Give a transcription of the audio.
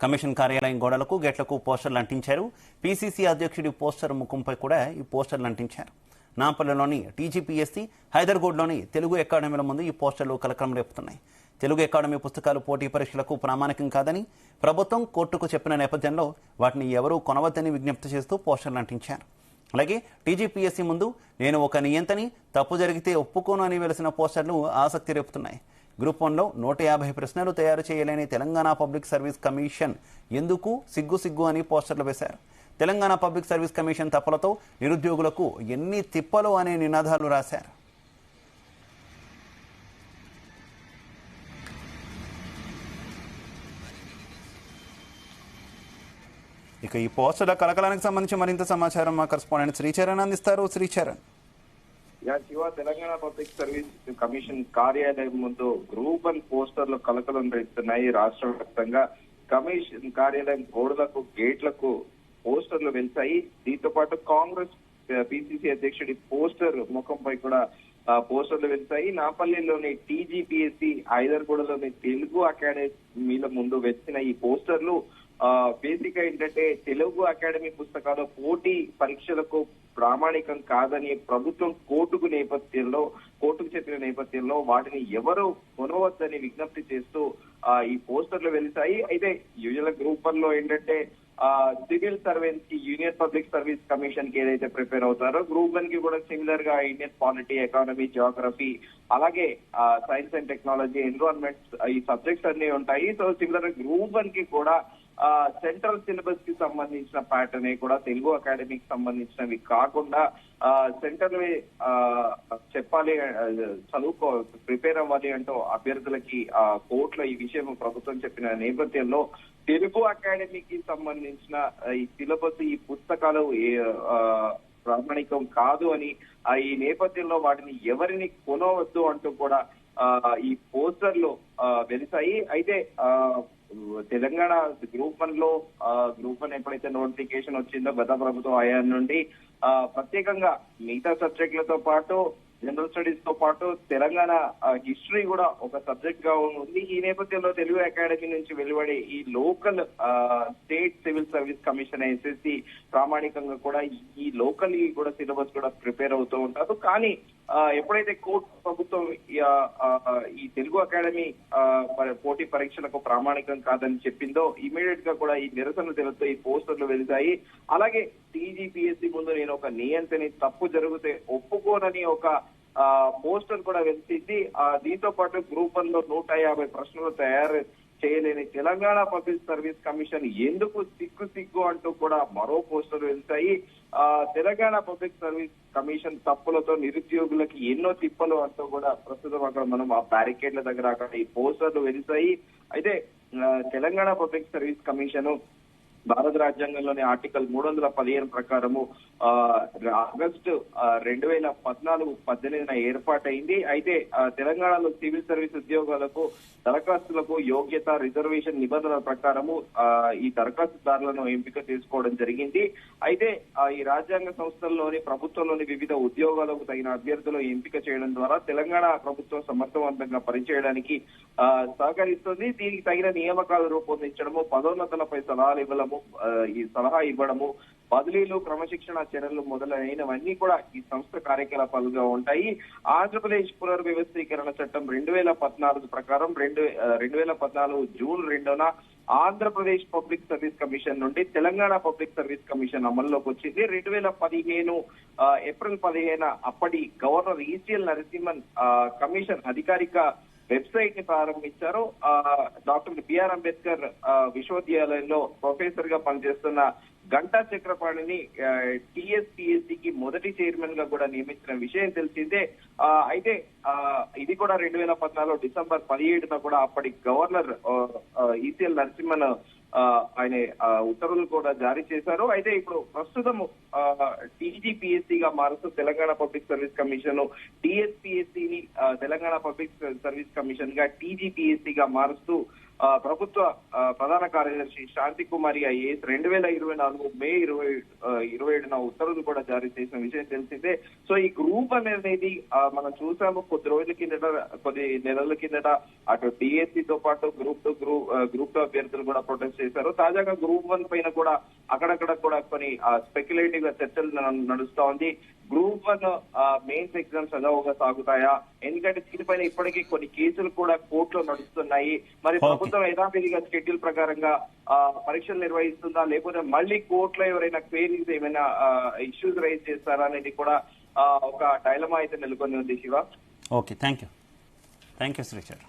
Commission కార్యాలయం గోడలకు గేట్లకు పోస్టర్లు అంటించారు. పీసీసీ అధ్యక్షుడి పోస్టర్ ముఖంపై కూడా ఈ పోస్టర్లు అంటించారు. నాంపల్లిలోని టీజీపీఎస్సీ, హైదర్గూడ్లోని తెలుగు అకాడమీల ముందు ఈ పోస్టర్లు కలకలం రేపుతున్నాయి. తెలుగు అకాడమీ పుస్తకాలు పోటీ పరీక్షలకు ప్రామాణికం కాదని ప్రభుత్వం కోర్టుకు చెప్పిన నేపథ్యంలో వాటిని ఎవరూ కొనవద్దని విజ్ఞప్తి చేస్తూ పోస్టర్లు అంటించారు. అలాగే టీజీపీఎస్సీ ముందు నేను ఒక నియంతని, తప్పు జరిగితే ఒప్పుకోను అని వెలిసిన పోస్టర్లు ఆసక్తి రేపుతున్నాయి. గ్రూప్ 1లో 150 ప్రశ్నలు తయారు చేయలేని తెలంగాణ పబ్లిక్ సర్వీస్ కమిషన్ ఎందుకు సిగ్గు అని పోస్టర్లు వేశారు. తెలంగాణ పబ్లిక్ సర్వీస్ కమిషన్ తప్పులతో నిరుద్యోగులకు ఎన్ని తిప్పలు అనే నినాదాలు రాశారు. ఇక ఈ పోస్టర్ల కలకలానికి సంబంధించి మరింత సమాచారం మా కరెస్పాండెంట్ శ్రీచరణ్ అందిస్తారు. Sricharan, Telangana public service commission కార్యాలయం ముందు గ్రూప్ 1 పోస్టర్లు కలకలం రేపుతున్నాయి. రాష్ట్ర వ్యాప్తంగా కమిషన్ కార్యాలయం గోడలకు గేట్లకు పోస్టర్లు వెళ్తాయి. దీంతో పాటు కాంగ్రెస్ పిసిసి అధ్యక్షుడి పోస్టర్ ముఖంపై కూడా పోస్టర్లు వెళ్తాయి. నాపల్లిలోని టీజీపీఎస్సీ, హైదర్గూడలోని తెలుగు అకాడమీల ముందు వెచ్చిన ఈ పోస్టర్లు బేసిక్ గా ఏంటంటే తెలుగు అకాడమీ పుస్తకాలు పోటీ పరీక్షలకు ప్రామాణికం కాదని ప్రభుత్వం కోర్టుకు చెప్పిన నేపథ్యంలో వాటిని ఎవరు కొనవద్దని విజ్ఞప్తి చేస్తూ ఈ పోస్టర్లు వెళ్తాయి. అయితే యూజువల్ గ్రూప్ 1లో ఏంటంటే సివిల్ సర్వెంట్స్ కి యూనియన్ పబ్లిక్ సర్వీస్ కమిషన్ కి ఏదైతే ప్రిపేర్ అవుతారో గ్రూప్ 1 కి కూడా సిమిలర్ గా ఇండియన్ పాలిటీ, ఎకానమీ, జియోగ్రఫీ, అలాగే సైన్స్ అండ్ టెక్నాలజీ, ఎన్విరాన్మెంట్స్ ఈ సబ్జెక్ట్స్ అన్ని ఉంటాయి. సో సిమిలర్ గ్రూప్ 1 కి కూడా సెంట్రల్ సిలబస్ కి సంబంధించిన ప్యాటర్న్ కూడా తెలుగు అకాడమీకి సంబంధించినవి కాకుండా సెంట్రల్ చెప్పాలి, ప్రిపేర్ అవ్వాలి అంటూ అభ్యర్థులకి కోర్టులో ఈ విషయం ప్రభుత్వం చెప్పిన నేపథ్యంలో తెలుగు అకాడమీకి సంబంధించిన ఈ సిలబస్, ఈ పుస్తకాలు ప్రామాణికం కాదు అని ఈ నేపథ్యంలో వాటిని ఎవరిని కొనవద్దు అంటూ కూడా ఈ పోస్టర్లు వెలిసాయి. అయితే తెలంగాణ గ్రూప్ 1 ఎప్పుడైతే నోటిఫికేషన్ వచ్చిందో గత ప్రభుత్వం హయాం నుండి ప్రత్యేకంగా మిగతా సబ్జెక్టులతో పాటు జనరల్ స్టడీస్ తో పాటు తెలంగాణ హిస్టరీ కూడా ఒక సబ్జెక్ట్ గా ఉంది. ఈ నేపథ్యంలో తెలుగు అకాడమీ నుంచి వెలువడే ఈ local state civil service commission SSC ప్రామాణికంగా కూడా ఈ లోకల్ కూడా సిలబస్ కూడా ప్రిపేర్ అవుతూ ఉంటారు. కానీ ఎప్పుడైతే కోర్టు ప్రభుత్వం ఈ తెలుగు అకాడమీ పోటీ పరీక్షలకు ప్రామాణికం కాదని చెప్పిందో ఇమీడియట్ గా కూడా ఈ నిరసన తెలుస్తూ ఈ పోస్టర్లు వెళ్తాయి. అలాగే టీజీపీఎస్సీ ముందు నేను ఒక నియంత్రణ, తప్పు జరిగితే ఒప్పుకోనని ఒక పోస్టర్ కూడా వెళ్తుంది. దీంతో పాటు గ్రూప్ 1లో 150 ప్రశ్నలు తయారు చేయలేని తెలంగాణ పబ్లిక్ సర్వీస్ కమిషన్ ఎందుకు సిగ్గు అంటూ కూడా మరో పోస్టర్ వెళ్తాయి. తెలంగాణ పబ్లిక్ సర్వీస్ కమిషన్ తప్పులతో నిరుద్యోగులకి ఎన్నో తిప్పలు అంటూ కూడా ప్రస్తుతం అక్కడ మనం ఆ బ్యారికేడ్ల దగ్గర అక్కడ ఈ పోస్టర్లు వెళ్తాయి. అయితే తెలంగాణ పబ్లిక్ సర్వీస్ కమిషన్ భారత రాజ్యాంగంలోని ఆర్టికల్ 315 ప్రకారము ఆగస్టు 2014-18 ఏర్పాటైంది. అయితే తెలంగాణలో సివిల్ సర్వీస్ ఉద్యోగాలకు దరఖాస్తులకు యోగ్యత, రిజర్వేషన్ నిబంధనల ప్రకారము ఈ దరఖాస్తుదారులను ఎంపిక చేసుకోవడం జరిగింది. అయితే ఈ రాజ్యాంగ సంస్థల్లోని ప్రభుత్వంలోని వివిధ ఉద్యోగాలకు తగిన అభ్యర్థులు ఎంపిక చేయడం ద్వారా తెలంగాణ ప్రభుత్వం సమర్థవంతంగా పనిచేయడానికి సహకరిస్తుంది. దీనికి తగిన నియామకాలు రూపొందించడము, పదోన్నతులపై సలహా ఇవ్వడము, బదిలీలు, క్రమశిక్షణ చర్యలు మొదలైనవన్నీ కూడా ఈ సంస్థ కార్యకలాపాలుగా ఉంటాయి. ఆంధ్రప్రదేశ్ పునర్వ్యవస్థీకరణ చట్టం 2014 ప్రకారం 2014 జూన్ 2న ఆంధ్రప్రదేశ్ పబ్లిక్ సర్వీస్ కమిషన్ నుండి తెలంగాణ పబ్లిక్ సర్వీస్ కమిషన్ అమల్లోకి వచ్చింది. 2015 ఏప్రిల్ 15 అప్పటి గవర్నర్ ఈసీఎల్ నరసింహన్ కమిషన్ అధికారిక వెబ్సైట్ ని ప్రారంభించారు. డాక్టర్ బిఆర్ అంబేద్కర్ విశ్వవిద్యాలయంలో ప్రొఫెసర్ గా పనిచేస్తున్న గంటా చక్రపాణిని టీఎస్పీఎస్సీకి మొదటి చైర్మన్ గా కూడా నియమించిన విషయం తెలిసిందే. అయితే ఇది కూడా 2014 డిసెంబర్ 17న కూడా అప్పటి గవర్నర్ ఈసీఎల్ నరసింహన్ ఆయన ఉత్తర్వులు కూడా జారీ చేశారు. అయితే ఇప్పుడు ప్రస్తుతం టీజీపీఎస్సీగా మారుస్తూ తెలంగాణ పబ్లిక్ సర్వీస్ కమిషన్, టీఎస్పీఎస్సీని తెలంగాణ పబ్లిక్ సర్వీస్ కమిషన్ గా టీజీపీఎస్సీగా మారుస్తూ ప్రభుత్వ ప్రధాన కార్యదర్శి శాంతి కుమారి ఐఏఎస్ 2024 మే 27న ఉత్తర్వులు కూడా జారీ చేసిన విషయం తెలిసిందే. సో ఈ గ్రూప్ అనేది మనం చూసాము కొద్ది నెలల కిందట అటు డిఎస్సి తో పాటు గ్రూప్ 2 అభ్యర్థులు కూడా ప్రొటెస్ట్ చేశారు. తాజాగా గ్రూప్ 1 పైన కూడా అక్కడక్కడ కూడా కొన్ని స్పెక్యులేటివ్ గా చర్చలు నడుస్తా ఉంది. గ్రూప్ 1 మెయిన్స్ ఎగ్జామ్స్ సజావుగా సాగుతాయా? ఎందుకంటే దీనిపైన ఇప్పటికీ కొన్ని కేసులు కూడా కోర్టులో నడుస్తున్నాయి. మరి ప్రభుత్వం యథావిధిగా షెడ్యూల్ ప్రకారంగా పరీక్షలు నిర్వహిస్తుందా, లేకపోతే మళ్ళీ కోర్టులో ఎవరైనా క్వేరీస్ ఏమైనా ఇష్యూస్ రైజ్ చేస్తారా అనేది కూడా ఒక డైలమా అయితే నెలకొని ఉంది. Shiva, okay, thank you శ్రీచర్.